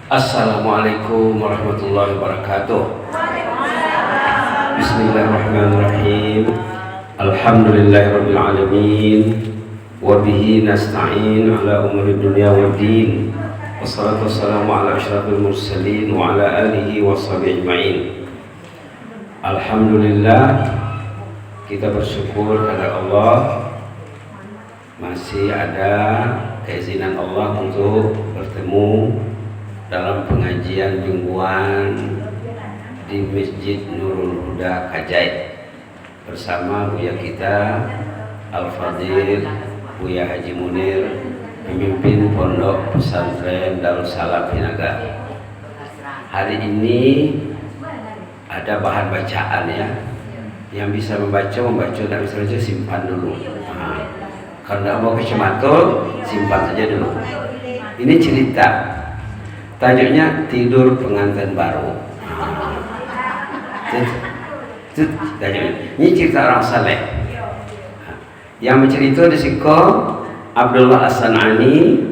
Assalamualaikum warahmatullahi wabarakatuh. Bismillahirrahmanirrahim. Alhamdulillahirabbil alamin. Wa bihi nasta'in ala umuri dunya waddin. Wassalatu wassalamu ala asyrafil mursalin wa ala alihi washabihi ajmain. Alhamdulillah, kita bersyukur kepada Allah masih ada keizinan Allah untuk bertemu dalam pengajian mingguan di Masjid Nurul Huda Kajai bersama Buya kita Al-Fadil Buya Haji Munir, pemimpin Pondok Pesantren Darussalam Hinaga. Hari ini ada bahan bacaan ya, yang bisa membaca, dan bisa baca simpan dulu. Karena mau kecematul, simpan saja dulu. Ini cerita, tajuknya Tidur Pengantin Baru. Ini cerita orang saleh. Yang bercerita di siko Abdullah As-San'ani,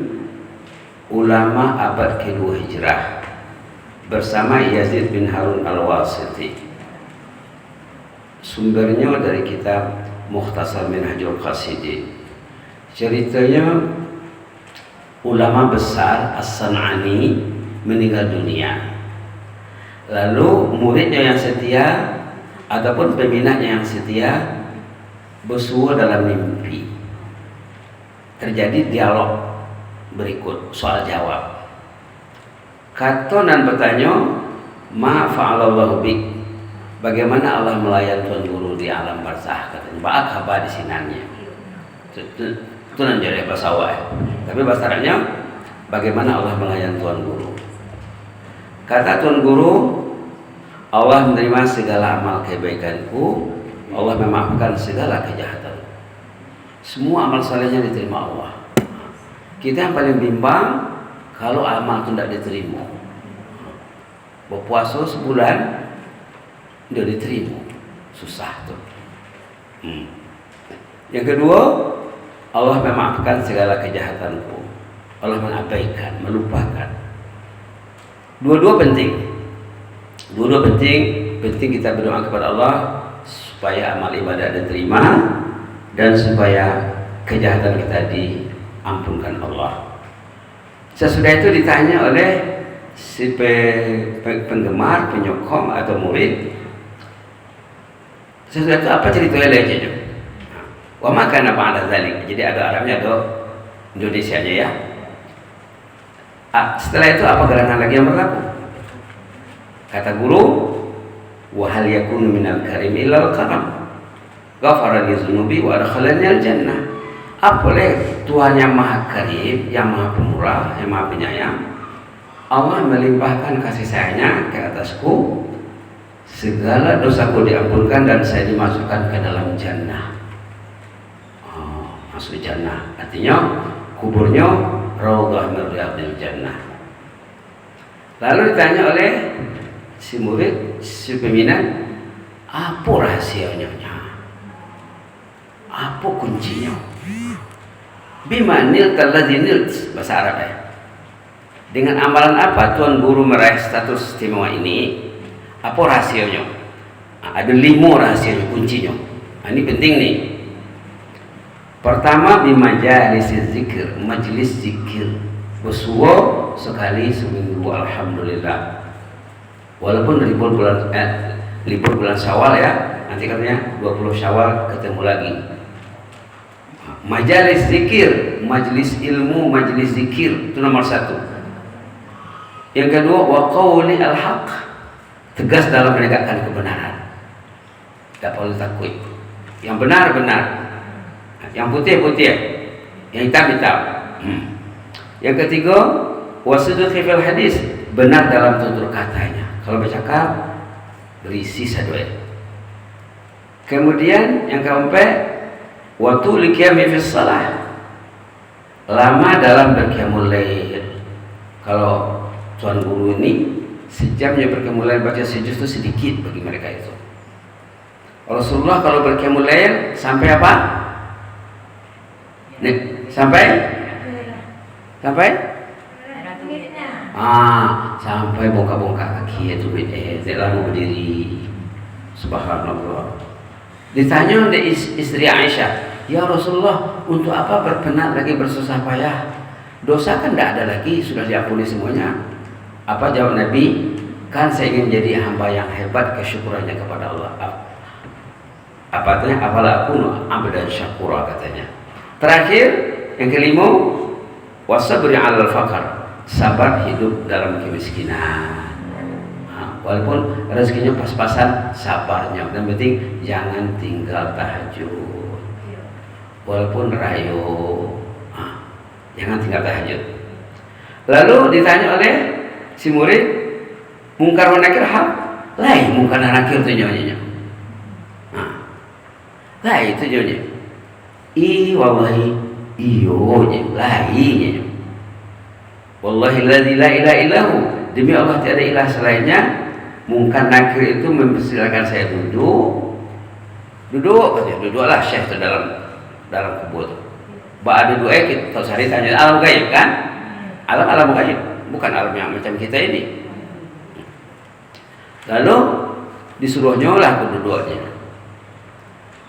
ulama abad kedua Hijrah, bersama Yazid bin Harun Al-Wasiti. Sumbernya dari kitab Mukhtasar Minhajul Qasidin. Ceritanya ulama besar As-San'ani meninggal dunia. Lalu muridnya yang setia ataupun pembinanya yang setia bersua dalam mimpi. Terjadi dialog berikut, soal jawab. Katonan bertanya, ma fa'alallahu bik, bagaimana Allah melayan Tuan Guru di alam barzah, katanya. Ba'ak haba di sinannya. Itu nanti bahasa Awak. Tapi bahasa Arabnya, bagaimana Allah melayan Tuan Guru. Kata Tuan Guru, Allah menerima segala amal kebaikanku, Allah memaafkan segala kejahatan. Semua amal salehnya diterima Allah. Kita yang paling bimbang kalau amal itu tidak diterima. Berpuasa sebulan tidak diterima, susah tuh. Yang kedua, Allah memaafkan segala kejahatanku, Allah mengabaikan, melupakan. Dua-dua penting. Penting kita berdoa kepada Allah supaya amal ibadah diterima dan supaya kejahatan kita diampunkan Allah. Sesudah itu ditanya oleh si penggemar, penyokong atau murid, sesudah itu apa ceritanya aja? Wa maka apa ada zalik. Jadi ada Arabnya, ada Indonesianya ya. Setelah itu apa gerangan lagi yang berlaku? Kata guru, wa hal yakunu minal karim illa al-karam. Ghafara li dzunubi wa adkhalani al-jannah. Apa boleh Tuhan yang Maha Karim, yang Maha Pemurah, yang Maha Penyayang, Allah melimpahkan kasih sayangnya ke atasku, segala dosaku diampunkan dan saya dimasukkan ke dalam jannah. Masuk jannah, artinya kuburnya raudhah min riyadil jannah. Lalu ditanya oleh si murid, si peminat, apa rahasianya? Apa kuncinya? Bima nilta ladzi nilt, bahasa Arab ya. Dengan amalan apa Tuan Guru meraih status istimewa ini? Apa rahasianya? Ada 5 rahasianya, kuncinya. Ini penting nih. Pertama, bimajalis zikir, majelis zikir. Bersuara sekali seminggu, alhamdulillah. Walaupun libur bulan Syawal ya, nanti katanya 20 Syawal ketemu lagi. Majalis zikir, majelis ilmu, majelis zikir, itu nomor 1. Yang kedua, wa qauli al-haq, tegas dalam menegakkan kebenaran. Tidak perlu takut. Yang benar-benar, yang putih-putih, yang hitam-hitam. Yang ketiga, wasidqi fil hadis, benar dalam tutur katanya. Kalau bercakap berisi sadway. Kemudian yang keempat, waktu liqiyami fis shalah, lama dalam berqiyamul lail. Kalau Tuan Guru ini sejamnya berqiyamul lail, baca sejuz itu sedikit bagi mereka itu. Rasulullah kalau berqiyamul lail sampai apa? Nih, sampai Sampai bongkar-bongkar kaki itu tidak mau berdiri. Subhanallah. Ditanya oleh istri Aisyah, ya Rasulullah, untuk apa berpenat lagi bersusah payah? Dosa kan tidak ada lagi, sudah diampuni semuanya. Apa jawab Nabi? Kan saya ingin jadi hamba yang hebat kesyukurannya kepada Allah. Apa artinya? Apalah aku abdan syakura katanya. Terakhir yang kelima, wasabri 'alal faqr. Sabar hidup dalam kemiskinan. Walaupun rezekinya pas-pasan, sabarnya. Yang penting jangan tinggal tahajud. Walaupun rayo, jangan tinggal tahajud. Lalu ditanya oleh si murid, mungkar wa nakir hal? Lain mungkar dan nakir itu nyonya. Lain itu nyonya. Wallahi iyo lainnya. Wallahi la ilaha illahu, demi Allah tiada ilah selainnya. Mungkar nakir itu mempersilakan saya duduk katanya. Duduklah syekh itu dalam kubur. Ba'da doa kita tahu sari tanya alam gaib kan? Alam gaib, bukan alam yang macam kita ini. Lalu disuruhnya lah duduknya.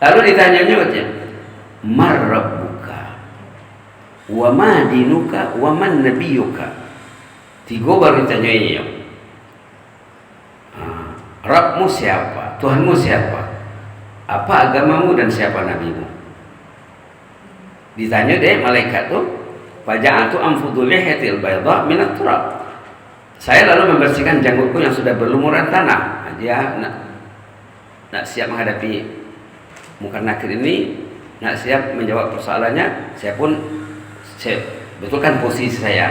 Lalu ditanyanya katanya, "Mar rabbuka? Wa ma dinuka? Wa man nabiyuka?" Tiga baru ditanya ini ya. Rabbmu siapa? Tuhanmu siapa? Apa agamamu dan siapa nabimu? Ditanya deh malaikat tuh, faja'atu anfudu lihatil bayda minat turab. Saya lalu membersihkan janggutku yang sudah berlumuran tanah. Dia nak siap menghadapi mungkar nakir ini, nak siap menjawab persoalannya. Saya betulkan posisi saya.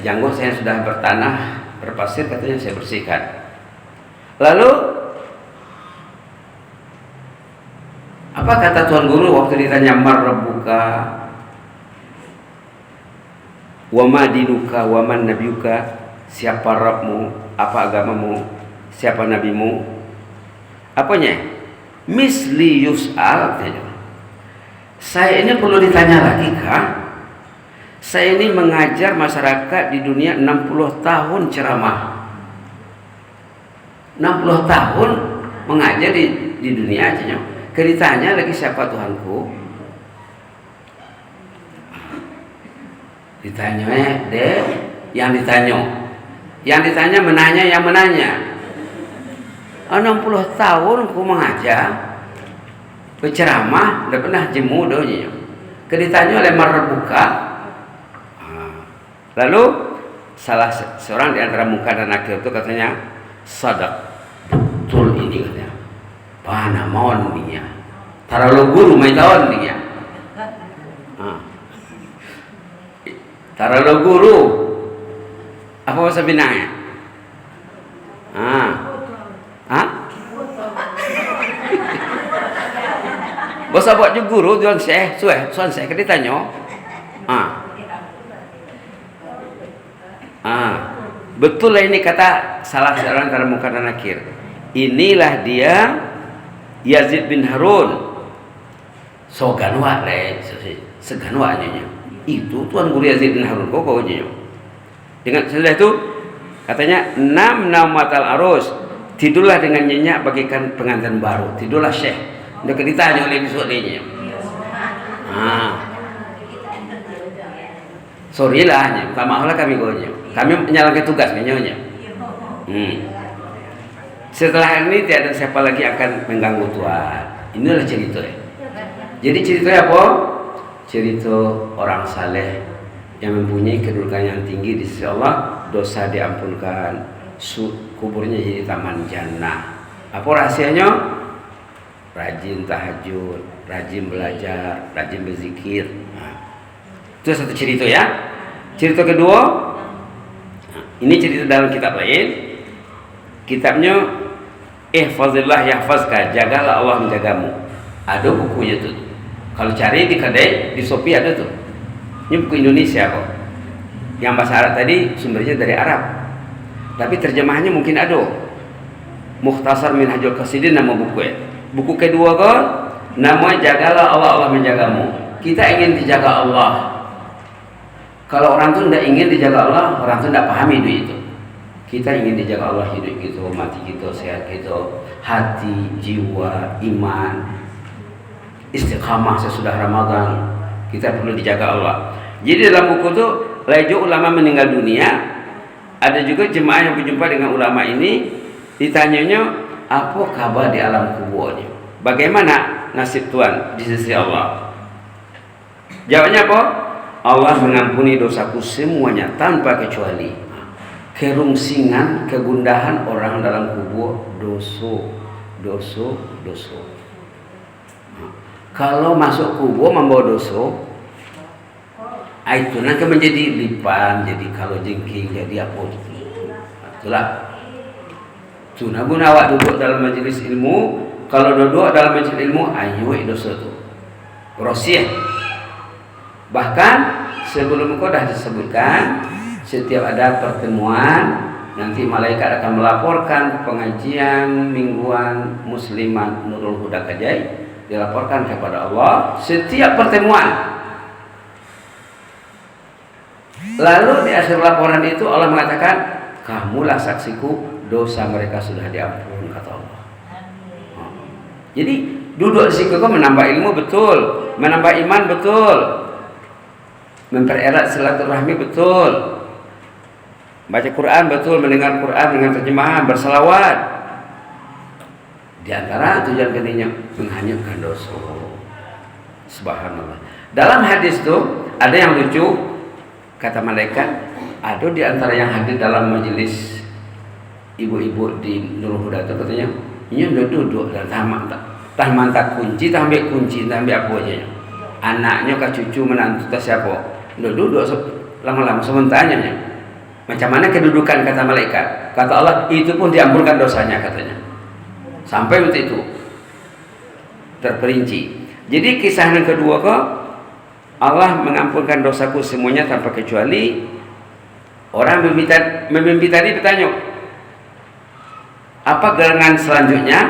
Janggut saya sudah bertanah, berpasir, katanya saya bersihkan. Lalu apa kata Tuan Guru waktu ditanya mar rabbuka wa ma dinuka wa man nabiyuka, siapa Rabbmu, apa agamamu, siapa nabimu? Apanya? Misli yus'al. Saya ini perlu ditanya lagi kah? Saya ini mengajar masyarakat di dunia 60 tahun ceramah. 60 tahun mengajar di dunia aja. Ditanya lagi siapa Tuhanku? Ditanya deh, yang ditanya menanya yang menanya. 60 tahun aku mengajar, berceramah, udah pernah jemu doanya. Ditanya oleh marbuka. Lalu salah seorang di antara muka dan nakir itu katanya, sadaq, betul ini katanya. Pana mohon dia. Taralo guru mai tahun dia. Taralo guru. Apa bahasa Minangnya? Bahasa buat juga guru tuan saya, suan saya ditanya. Betul lah ini kata salah seorang antara muka dan nakir. Inilah dia Yazid bin Harun. Soganwa le, seganwanya. Itu Tuan Guru Yazid bin Harun kokoknya. Dengan setelah itu katanya nam matal arus. Tidurlah dengan nyenyak bagikan pengantin baru. Tidurlah syekh. Udah ditanya oleh bisulinya. Sorry lah, minta maaf lah kami gonya. Kami menjalankan tugas menyonya. Setelah ini tiada siapa lagi akan mengganggu Tuhan. Inilah cerita. Jadi ceritanya apa? Cerita orang saleh yang mempunyai kedudukan yang tinggi di sisi Allah, dosa diampunkan, kuburnya jadi taman jannah. Apa rahasianya? Rajin tahajud, rajin belajar, rajin berzikir. Itu satu cerita ya. Cerita kedua, ini cerita dalam kitab lain. Kitabnya Ihfazillah yahfazka, jagalah Allah menjagamu. Ada bukunya tuh. Kalau cari di kedai di Shopee ada tuh. Ini buku Indonesia kok. Yang bahasa Arab tadi sumbernya dari Arab. Tapi terjemahannya mungkin ada. Mukhtasar Minhajul Qasidin nama buku ya. Buku kedua kok namanya jagalah Allah, Allah menjagamu. Kita ingin dijaga Allah. Kalau orang tuh tidak ingin dijaga Allah, orang tuh tidak pahami itu. Kita ingin dijaga Allah, hidup kita, mati kita, sehat kita, hati, jiwa, iman, istiqamah sesudah Ramadan. Kita perlu dijaga Allah. Jadi dalam buku itu, Lejo ulama meninggal dunia, ada juga jemaah yang berjumpa dengan ulama ini, ditanyanya, apa kabar di alam kuburnya? Bagaimana nasib Tuhan di sisi Allah? Jawabnya apa? Allah mengampuni dosaku semuanya tanpa kecuali. Kerungsingan, kegundahan orang dalam kubur, dosa. Kalau masuk kubur membawa dosa, itu nanti menjadi lipan, jadi kalau jengking, jadi apa? Itulah. Tuna guna awak duduk dalam majelis ilmu. Kalau duduk dalam majelis ilmu, ayo dosa tu. Rosiah. Bahkan sebelum itu dah disebutkan, setiap ada pertemuan nanti malaikat akan melaporkan pengajian mingguan Muslimat Nurul Huda Kajai, dilaporkan kepada Allah setiap pertemuan. Lalu di akhir laporan itu Allah mengatakan, kamulah saksiku, dosa mereka sudah diampun, kata Allah. Jadi duduk di situ menambah ilmu betul, menambah iman betul, mempererat silaturahmi betul, baca Quran betul, mendengar Quran dengan terjemahan, berselawat. Di antara tujuan pentingnya menghanyutkan dosa. Subhanallah. Dalam hadis itu ada yang lucu, kata malaikat, ada di antara yang hadir dalam majelis ibu-ibu di Nurul Huda itu katanya, ini udah duduk dan tah mantap kunci, tah ambil kunci, tah ambil apa aja. Anaknya ke cucu menantu ke siapa? Udah duduk lama-lama sementaranya. Macam mana kedudukan kata malaikat? Kata Allah, itu pun diampunkan dosanya katanya. Sampai untuk itu terperinci. Jadi kisah yang kedua kok, Allah mengampunkan dosaku semuanya tanpa kecuali. Orang memimpin tadi bertanya, apa gerangan selanjutnya?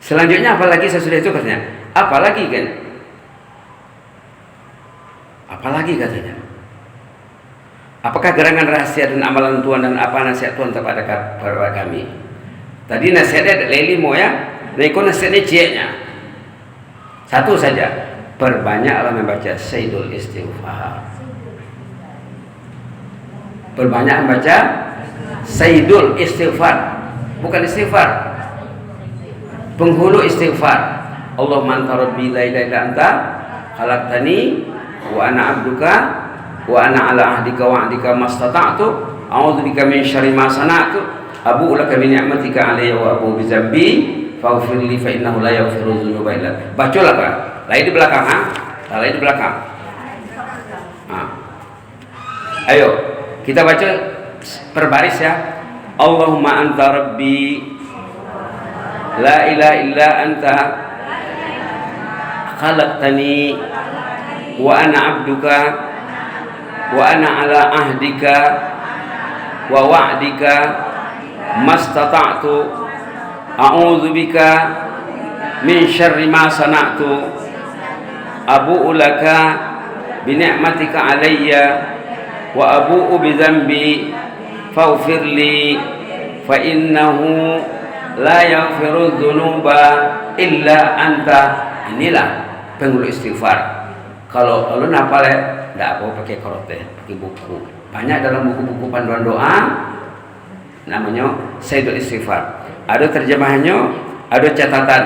Selanjutnya apalagi sesudah itu katanya? Apalagi kan? Apalagi katanya? Apakah gerangan rahasia dan amalan Tuhan dan apa nasihat Tuhan kepada kami? Tadi nasihatnya leli moya, rekon nasihatnya cieknya. Satu saja, perbanyaklah membaca Sayyidul Istighfar. Berbanyak membaca Sayyidul Istighfar, bukan istighfar, penghulu istighfar. Allahumma anta rabbi la ilaha illa anta khalaqtani wa ana abduka wa ana ala ahdika wa ahdika mastata'tu a'udzubika min syarri ma sana'tu abu'u laka bi ni'matika alayya wa abu'u bi dzambi faghfir li fa innahu la yaghfiru dzunuba illa anta. Bacalah Pak. Lain di belakang, ha? Lain di belakang. Ayo, kita baca per baris ya. Allahumma anta rabbi la ilaha illa anta khalaqtani wa ana abduka wa ana ala ahdika wa wa'dika mastata'tu a'udzu bika min syarri ma sana'tu abu'u laka bi ni'matika alayya wa abu'u bi dzambi faghfir li fa innahu la yaghfiru dzunuba illa anta. Inilah penghulu istighfar. Kalau lu nafal ya, enggak apa pakai korote, pakai buku. Banyak dalam buku-buku panduan doa namanya Sayyidul Istighfar. Ada terjemahannya, ada catatan.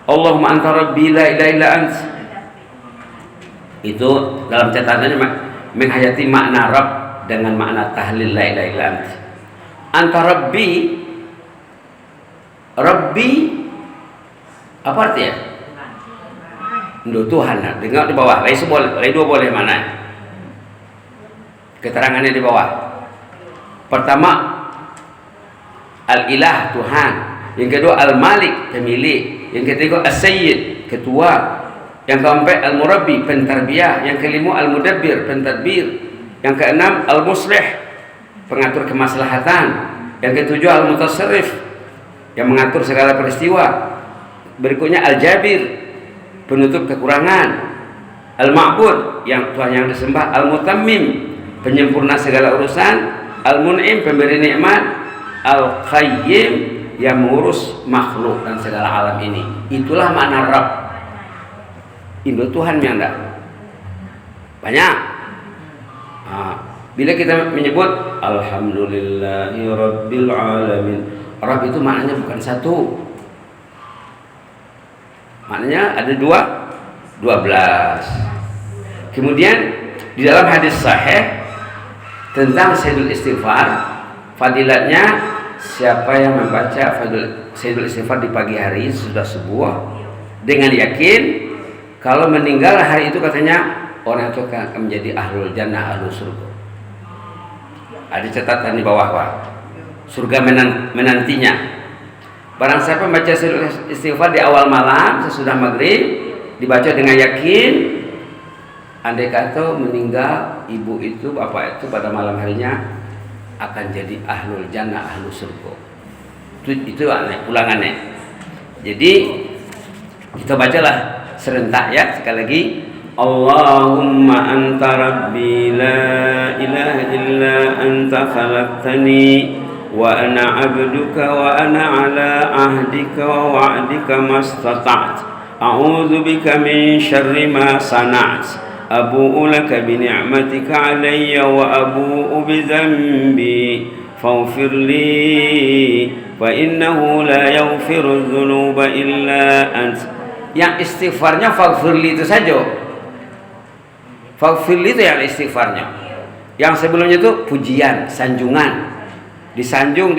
Allahumma anta rabbi la ilaha illa ant. Itu dalam catatannya menghayati makna Rabb dengan makna tahlil la ilaha illa ant. Anta rabbi, rabbi apa artinya? Tuhan. Dengar di bawah. Lain dua boleh mana? Keterangannya di bawah. Pertama, al-ilah Tuhan. Yang kedua al-malik pemilik. Yang ketiga as-sayyid ketua. Yang keempat al-murabbi pentarbiyah. Yang kelima al-mudabbir pentadbir. Yang keenam al-muslih pengatur kemaslahatan. Yang ketujuh al-mutasarrif yang mengatur segala peristiwa. Berikutnya al-jabir penutup kekurangan. Al-Ma'bud, yang Tuhan yang disembah. Al-Mutammim, penyempurna segala urusan. Al-Mun'im, pemberi nikmat. Al-Qayyim, yang mengurus makhluk dan segala alam ini. Itulah makna Rabb. Indo Tuhan yang enggak banyak. Bila kita menyebut Alhamdulillahi Rabbil Alamin, Rabb itu maknanya bukan satu, maknanya ada 12. Kemudian di dalam hadis sahih tentang Sayyidul Istighfar, fadilatnya, siapa yang membaca Sayyidul Istighfar di pagi hari sudah subuh dengan yakin, kalau meninggal hari itu katanya orang itu akan menjadi ahlul jannah, ahlul surga. Ada catatan di bawah, Pak. Surga menantinya. Barang siapa membaca istighfar di awal malam sesudah maghrib, dibaca dengan yakin, andai kata meninggal ibu itu, bapak itu pada malam harinya akan jadi ahlul jannah, ahlul surga. Itu aneh, ulangannya. Jadi kita bacalah serentak ya, sekali lagi. Allahumma anta rabbi la ilaha illa anta khalaqtani wa ana abduka wa ana ala ahdika wa wa'dika mastata'at a'udzu bika min syarri ma sana'at abu'u laka bi ni'matika alayya wa abu'u bi dhanbi faghfir li fa innahu la yaghfiru dzunuba illa ant. Yang istighfarnya faghfir li itu saja. Faghfir li itu yang istighfarnya. Yang sebelumnya itu pujian, sanjungan. Disanjung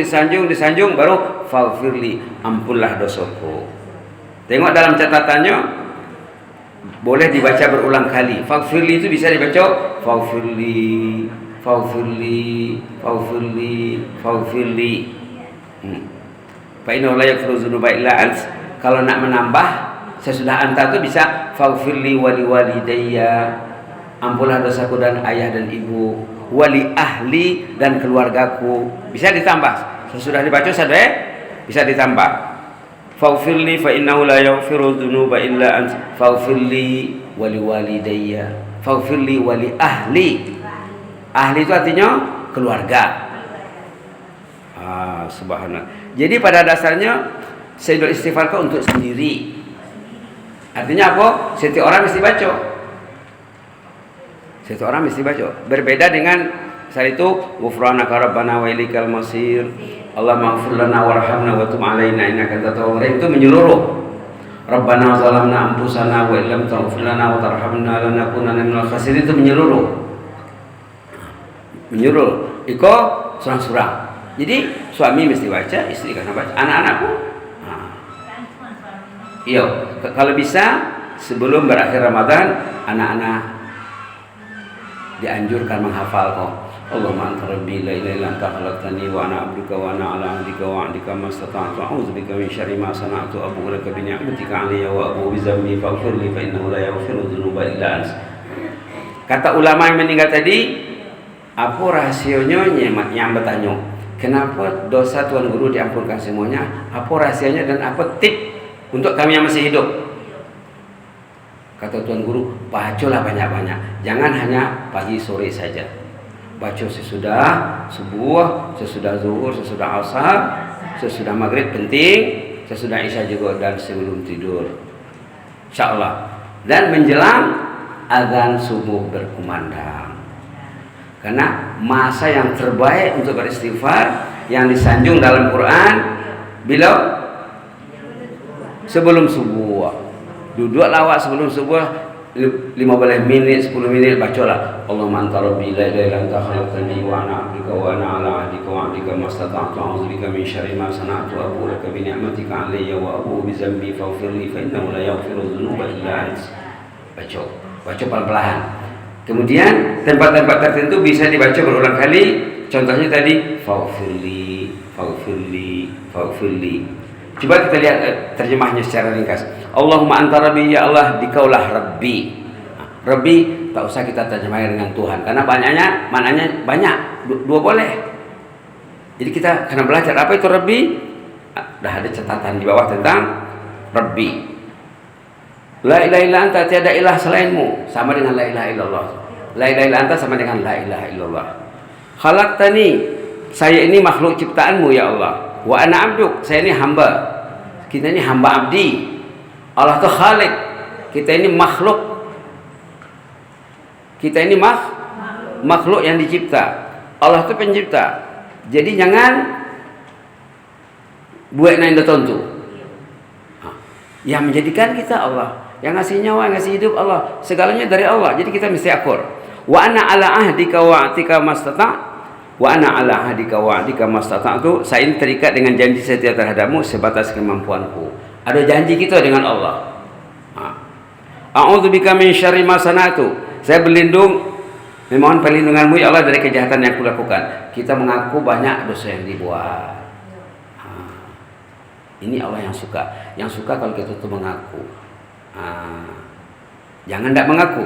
baru faghfir li, ampunlah dosaku. Tengok dalam catatannya, boleh dibaca berulang kali. Faghfir li itu bisa dibaca faghfir li, faghfir li, faghfir li, faghfir li. Fa innahu la yaghfiru dzunuba illa ant. Kalau nak menambah sesudah anta itu bisa faghfir li wa li walidayya, ampunlah dosaku dan ayah dan ibu, wali ahli dan keluargaku. Bisa ditambah. Sesudah dibaca sudah bisa ditambah. Faghfirli fa innahu la yaghfiru dzunuba illa ant. Faghfirli wali walidayya. Faghfirli wali ahli. Ahli itu artinya keluarga. Subhanallah. Jadi pada dasarnya Sayyidul Istighfar untuk sendiri. Artinya apa? Setiap orang mesti baca. Setiap orang mesti baca. Berbeda dengan saat itu ghufranaka rabbana wa ilaikal masir. Allahumma ighfir lana warhamna wa tub alaina innaka antat tawwabur rahim. Itu menyeluruh. Rabbana zalamna anfusana wa illam taghfir lana wa tarhamna lanakunanna minal khasirin. Itu menyeluruh. Menyeluruh. Iko surang-surang. Jadi suami mesti baca, istri kena baca, anak-anakku. Iya, kalau bisa sebelum berakhir Ramadan, anak-anak dianjurkan menghafal kok. Allahumma anta rabbi la ilaha illa anta khalaqtani wa ana abduka wa ana ala ahdika wa wa'dika mastata'tu a'udzu bika min syarri ma sana'tu abu'u laka bi ni'matika 'alayya wa abu'u bi dhanbi faghfir li fa innahu la yaghfiru dzunuba illa ant. Kata ulama yang meninggal tadi, apa rahasianya yang bertanya? Kenapa dosa Tuan Guru diampunkan semuanya? Apa rahasianya dan apa tip untuk kami yang masih hidup? Kata Tuan Guru, bacalah banyak-banyak. Jangan hanya pagi sore saja. Baca sesudah subuh, sesudah zuhur, sesudah asar, sesudah maghrib penting, sesudah isya juga dan sebelum tidur. Insyaallah. Dan menjelang azan subuh berkumandang. Karena masa yang terbaik untuk beristighfar yang disanjung dalam Quran bila sebelum subuh. Duduk lawak sebelum subuh 15 minit, 10 minit bacalah Allahumma anta rabbi la ilaha illa anta khalaqtani wa ana 'abduka wa ana 'ala 'ahdika wa 'adika mastata'tu a'udzu bika min syarri ma sana'tu abu'u laka bi ni'matika 'alayya wa abu'u bi dhanbi faghfir li fa innahu la yaghfiru dzunuba illa ant. Baca pelan-pelan. Kemudian tempat-tempat tertentu bisa dibaca berulang kali. Contohnya tadi faghfirli, faghfirli, faghfirli. Coba kita lihat terjemahnya secara ringkas. Allahumma anta rabbi, ya Allah, dikaulah Rabbi. Rabbi tak usah kita terjemahkan dengan Tuhan karena banyaknya maknanya banyak. Dua boleh. Jadi kita kena belajar apa itu Rabbi. Dah ada catatan di bawah tentang Rabbi. La ilaha illa anta, tiada ilah selainmu, sama dengan la ilaha illallah. La ilaha illa anta sama dengan la ilaha illallah. Khalaqtani, saya ini makhluk ciptaanmu ya Allah. Wa ana abduk, saya ini hamba. Kita ini hamba abdi. Allah itu khalik, kita ini makhluk. Kita ini makhluk yang dicipta. Allah itu pencipta. Jadi jangan buat naik tertentu. Yang menjadikan kita Allah, yang ngasih nyawa, yang ngasih hidup Allah, segalanya dari Allah. Jadi kita mesti akur. Wa ana ala ahdika wa atika mastata'. Wa ana ala ahdika wa atika mastata' itu saya ini terikat dengan janji setia terhadapmu sebatas kemampuanku. Ada janji kita dengan Allah. A'udzubika min syarri ma sana'tu. Saya memohon perlindunganmu ya Allah dari kejahatan yang kulakukan. Kita mengaku banyak dosa yang dibuat. Ini Allah yang suka. Yang suka kalau kita tuh mengaku. Jangan tidak mengaku.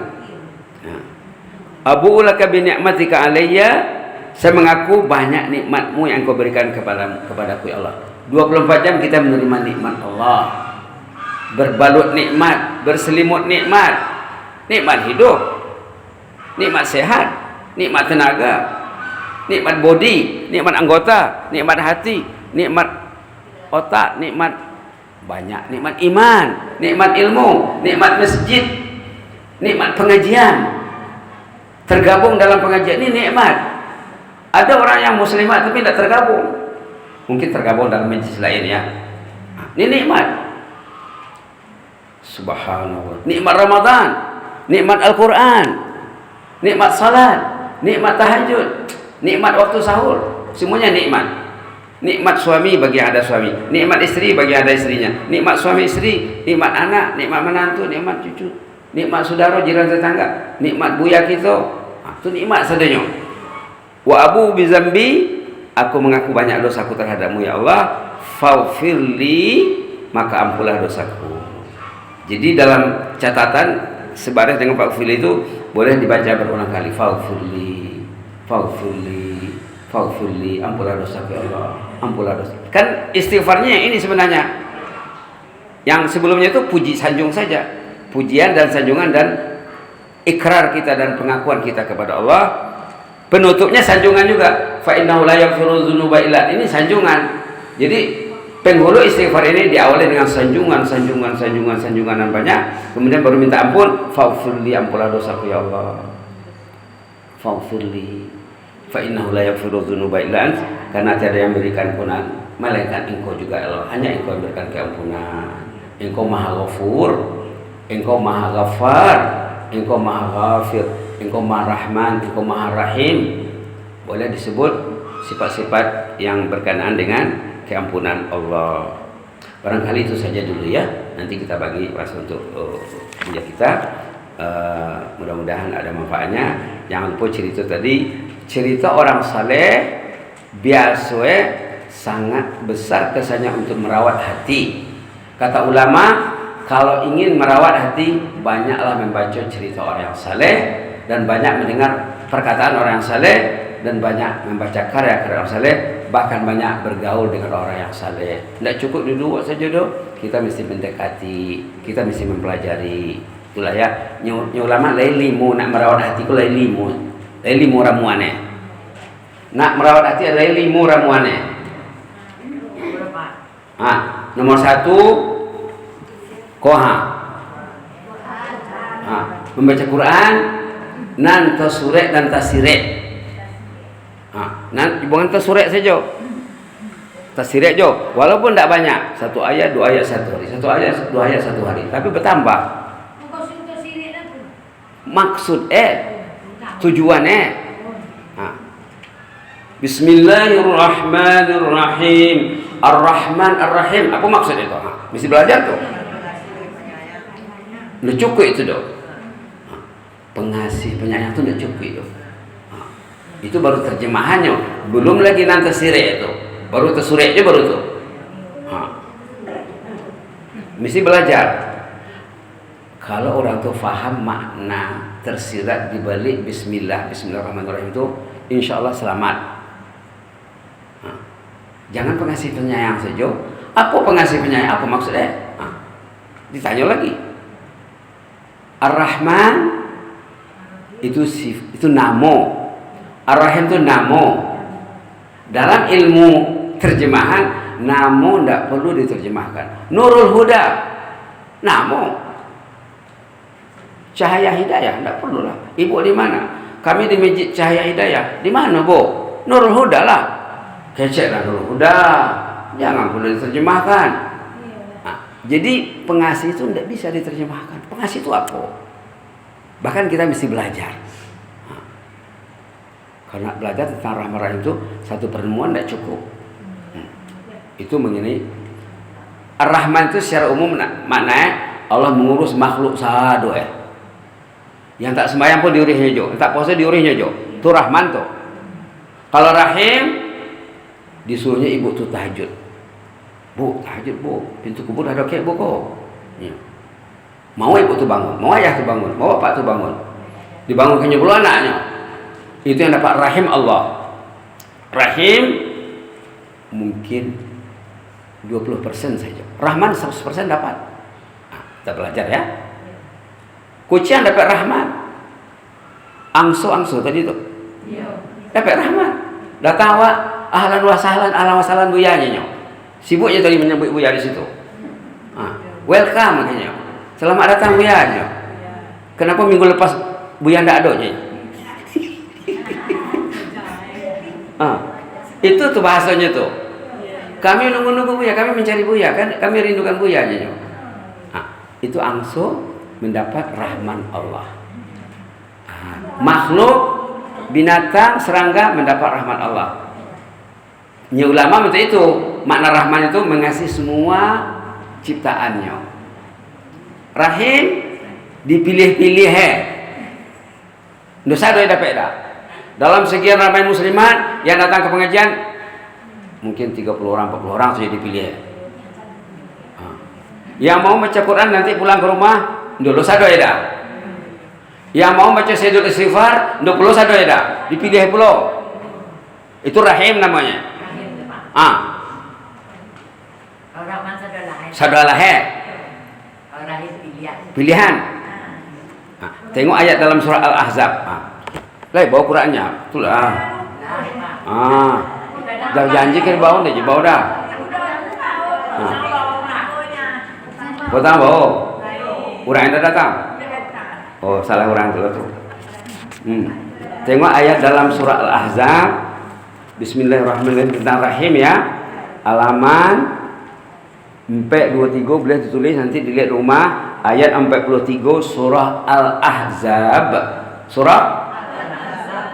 Abu'u laka bi ni'matika alayya. Saya mengaku banyak nikmatmu yang kau berikan kepadaku ya Allah. 24 jam kita menerima nikmat Allah. Berbalut nikmat, berselimut nikmat. Nikmat hidup, nikmat sehat, nikmat tenaga, nikmat body, nikmat anggota, nikmat hati, nikmat otak, nikmat banyak, nikmat iman, nikmat ilmu, nikmat masjid, nikmat pengajian. Tergabung dalam pengajian ini nikmat. Ada orang yang muslimat tapi tidak tergabung. Mungkin tergabung dalam majlis lain ya. Ini nikmat. Subhanallah. Nikmat Ramadan, nikmat Al-Quran, nikmat salat, nikmat tahajud, nikmat waktu sahur, semuanya nikmat. Nikmat suami bagi yang ada suami, nikmat istri bagi yang ada istrinya, nikmat suami istri, nikmat anak, nikmat menantu, nikmat cucu, nikmat saudara jiran tetangga, nikmat buya kita. Itu nikmat sadanya. Wa abu bizambi, aku mengaku banyak dosaku terhadapmu ya Allah. Faghfirli, maka ampunlah dosaku. Jadi dalam catatan sebaris dengan faghfirli itu boleh dibaca berulang kali. Faghfirli, faghfirli, faghfirli, ampunlah dosaku ya Allah, ampunlah dosa. Kan istighfarnya yang ini sebenarnya. Yang sebelumnya itu puji sanjung saja, pujian dan sanjungan dan ikrar kita dan pengakuan kita kepada Allah. Penutupnya sanjungan juga. Fa innahu la yaghfiru dzunuba illa, ini sanjungan. Jadi penghulu istighfar ini diawali dengan sanjungan dan banyak, kemudian baru minta ampun. Faghfirli, ampunlah dosaku ya Allah. Faghfirli, fa innahu la yaghfiru dzunuba illa ant, karena tiada yang berikan ampunan melainkan Engkau juga ya Allah. Hanya Engkau yang berikan keampunan. Engkau Maha Ghafur, Engkau Maha Ghaffar, Engkau Maha Ghafir, Engkau Maha Rahman, Engkau Maha Rahim. Boleh disebut sifat-sifat yang berkenaan dengan keampunan Allah. Barangkali itu saja dulu ya. Nanti kita bagi waktu untuk kerja kita. Mudah-mudahan ada manfaatnya. Jangan lupa cerita tadi, cerita orang saleh biasa sangat besar kesannya untuk merawat hati. Kata ulama, kalau ingin merawat hati, banyaklah membaca cerita orang yang saleh dan banyak mendengar perkataan orang yang saleh dan banyak membaca karya-karya orang saleh, bahkan banyak bergaul dengan orang yang saleh. Tidak cukup duduk saja doh, kita mesti mendekati, kita mesti mempelajari. Itulah ya, ulama lain limu nak merawat hati ku lain limu ramuannya. Nak merawat hati lain limu ramuannya. Nomor 1 koha. Membaca Quran, nan tasurek dan tasirek. Bukan tersurek saja, tersirek jo, walaupun tidak banyak, 1 ayat 2 ayat 1 hari, 1 ayat 2 ayat 1 hari, tapi bertambah. Maksud tujuan Bismillahirrahmanirrahim, Ar-Rahman Ar-Rahim. Apa maksud itu? Mesti belajar tuh. Udah cukup itu doh. Pengasih penyayang itu udah cukup itu. Itu baru terjemahannya, belum lagi nanti sirek itu, baru tersureknya baru itu. Mesti belajar. Kalau orang tuh faham makna tersirat di balik Bismillahirrahmanirrahim itu, insya Allah selamat. Jangan pengasih penyayang saja. Apa pengasih penyayang? Apa maksudnya? Ditanya lagi. Ar-Rahman itu namo. Ar-Rahim itu namo. Dalam ilmu terjemahan, namo tidak perlu diterjemahkan. Nurul Huda, namo. Cahaya Hidayah, tidak perlu lah. Ibu di mana? Kami di Masjid Cahaya Hidayah. Di mana, Bu? Nurul Huda lah. Keceklah Nurul Huda. Jangan perlu diterjemahkan. Nah, jadi pengasih itu tidak bisa diterjemahkan. Pengasih itu apa? Bahkan kita mesti belajar. Nah, karena belajar tentang rahmat itu satu pertemuan tidak cukup. Itu mengenai Ar-Rahman itu secara umum maknanya Allah mengurus makhluk sado ya. Yang tak sembahyang pun diurihnya jo, tak puasa diurihnya jo. Itu Rahman tuh. Kalau Rahim disuruhnya ibu tuh tahajud. Bu, tahajud bu, pintu kubur ada kek bu kok. Ya. Mau ibu tuh bangun, mau ayah tuh bangun, mau bapak tuh bangun. Dibangunkannya pula anaknya. Itu yang dapat Rahim Allah. Rahim mungkin 20% saja. Rahman 100% dapat. Nah, kita belajar ya. Kucing dapat Rahman. Angso tadi itu. Dapat Rahman. Datang awak, ahlan wa sahlan buyanya nyo. Sibuknya tadi menyebut buya di situ. Welcome makanya. Selamat datang buya nyo. Kenapa minggu lepas buya ndak ada nyo? Itu tuh bahasanya tuh. Kami nunggu buya, kami mencari buya, kan kami rindukan buya nyo. Itu angso mendapat Rahman Allah. Makhluk, binatang, serangga mendapat rahmat Allah. Ulama betul itu. Makna Rahman itu mengasihi semua ciptaannya. Rahim dipilih-pilih. Dosa doa dapat dah. Dalam sekian ramai muslimat yang datang ke pengajian, mungkin 30 orang, 40 orang saja dipilih. Yang mau baca Quran nanti pulang ke rumah, dulu dosa doa dah. Yang mau baca Sayyidul Istighfar, ndok perlu sado ya dah, dipilih pulau. Itu Rahim namanya. Rahman sadalah Rahim pilihan. Tengok ayat dalam surah Al-Ahzab. Lah bawa Qurannya, itulah. Dah janji ke bawah deh, bawah dah. Datang bawa. Orang yang datang. Oh, salah orang itu tuh. Tengok ayat dalam surah Al-Ahzab. Bismillahirrahmanirrahim tentang Rahim ya. Halaman 423 boleh ditulis nanti dilihat rumah. Ayat 43 surah Al-Ahzab. Surah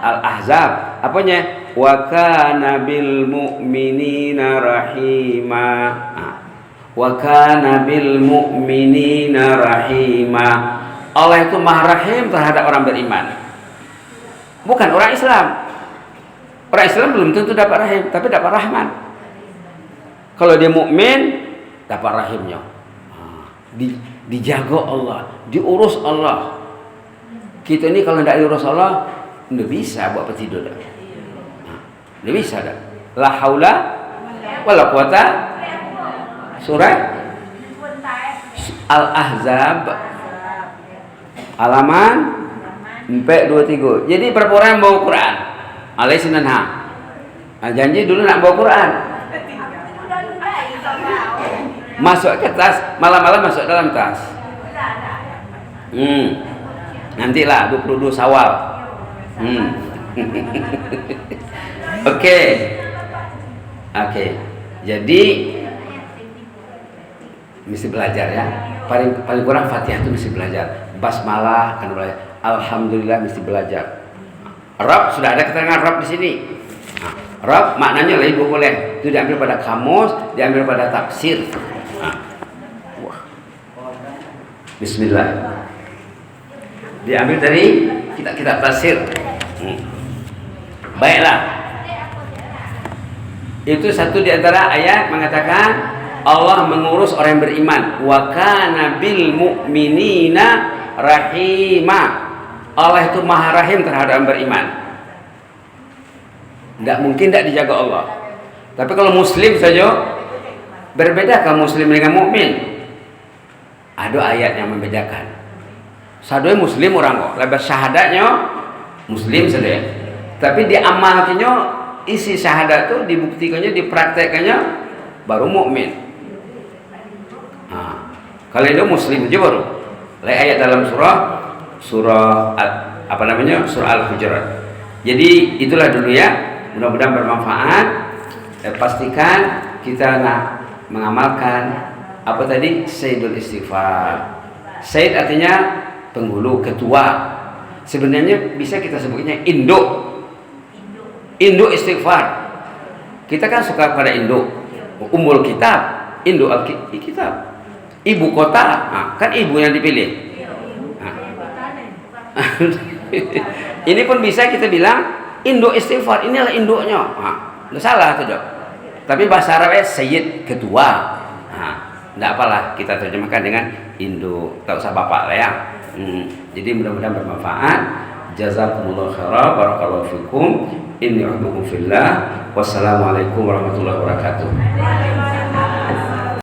Al-Ahzab. Apanya? Wa kana bil mu'minina rahima. Wa kana bil mu'minina rahima. Allah itu Maha Rahim terhadap orang beriman. Bukan orang Islam. Orang Islam belum tentu dapat Rahim, tapi dapat Rahman. Kalau dia mukmin, dapat Rahimnya. Dijaga Allah, diurus Allah. Kita ini kalau tidak diurus Allah, tidak bisa buat petidur dah. Tidak bisa dah. La haula wala quwata. Surah Al-Ahzab. Halaman 423. Jadi berapa orang yang bawa Quran? Alaihissalam. Janji dulu nak bawa Quran. Masuk ke tas, malam-malam masuk dalam tas. Nantilah 22 Syawal. Oke. Jadi mesti belajar ya. Paling kurang Fatihah itu mesti belajar. Basmalah kan belajar. Alhamdulillah mesti belajar. Rabb sudah ada keterangan Rabb di sini. Rabb maknanya lain boleh. Itu diambil pada kamus, diambil pada tafsir. Bismillah. Diambil dari kitab tafsir. Baiklah. Itu satu di antara ayat mengatakan Allah mengurus orang yang beriman. Wa kana bil mu'minina rahima. Allah itu Maha Rahim terhadap orang beriman. Tidak mungkin tidak dijaga Allah. Tapi kalau muslim saja, berbedakah muslim dengan mukmin? Ada ayat yang membedakan. Sadoi muslim orang kok, lepas syahadatnya muslim sedih. Tapi diamalkannya isi syahadat itu dibuktikannya, dipraktekannya baru mukmin. Nah, kalau itu muslim aja baru. Lihat ayat dalam surah Al-Hujurat. Jadi itulah dulu ya. Mudah-mudahan bermanfaat. Pastikan kita mengamalkan apa tadi? Sayyidul istighfar. Sayyid artinya penghulu, ketua. Sebenarnya bisa kita sebutnya induk istighfar. Kita kan suka pada induk. Ummul kitab, induk kitab. Ibu kota, kan ibu yang dipilih. Ini pun bisa kita bilang induk istighfar, inilah induknya. Nggak salah tuh, Dok. Tapi bahasa Arabnya sayyid, ketua. Nggak apalah kita terjemahkan dengan induk. Tak usah bapak lah ya. Jadi mudah-mudahan bermanfaat. Jazakumullah khairan, barakallahu fikum. Inni uhibbukum fillah. Wassalamualaikum warahmatullahi wabarakatuh.